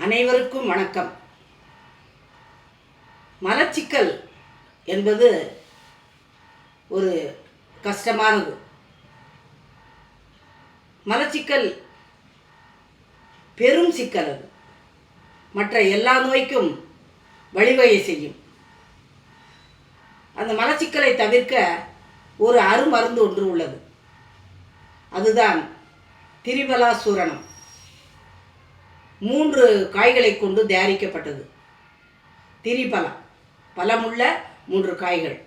அனைவருக்கும் வணக்கம். மலச்சிக்கல் என்பது ஒரு கஷ்டமானது. மலச்சிக்கல் பெரும் சிக்கல். அது மற்ற எல்லா நோய்க்கும் வழிவகை செய்யும். அந்த மலச்சிக்கலை தவிர்க்க ஒரு அருமருந்து ஒன்று உள்ளது. அதுதான் திரிபலா சூரணம். 3 காய்களை கொண்டு தயாரிக்கப்பட்டது. திரிபலா, பலமுள்ள 3 காய்கள்: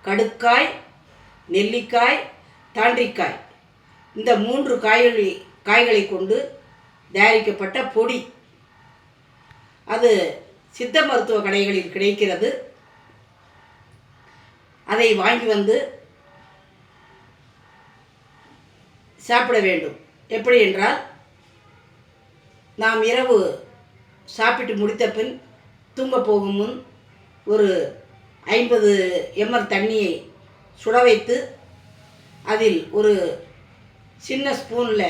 கடுக்காய், நெல்லிக்காய், தாண்டிக்காய். இந்த 3 காய்களை கொண்டு தயாரிக்கப்பட்ட பொடி. அது சித்த மருத்துவ கடைகளில் கிடைக்கிறது. அதை வாங்கி வந்து சாப்பிட வேண்டும். எப்படி என்றால், நாம் இரவு சாப்பிட்டு முடித்த பின் தூங்க போகும் முன் ஒரு 50 ml தண்ணியை சுட வைத்து அதில் ஒரு சின்ன ஸ்பூனில்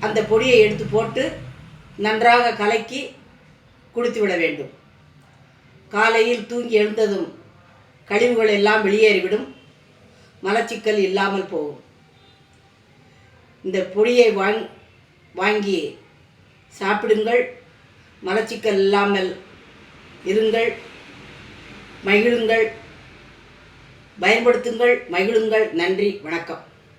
அந்த பொடியை எடுத்து போட்டு நன்றாக கலக்கி குடித்து விட வேண்டும். காலையில் தூங்கி எழுந்ததும் கழிவுகள் எல்லாம் வெளியேறிவிடும். மலச்சிக்கல் இல்லாமல் போகும். இந்த பொடியை வாங்கி சாப்பிடுங்கள். மலச்சிக்கல் இல்லாமல் இருங்கள், மகிழுங்கள், பயன்படுத்துங்கள், மகிழுங்கள். நன்றி, வணக்கம்.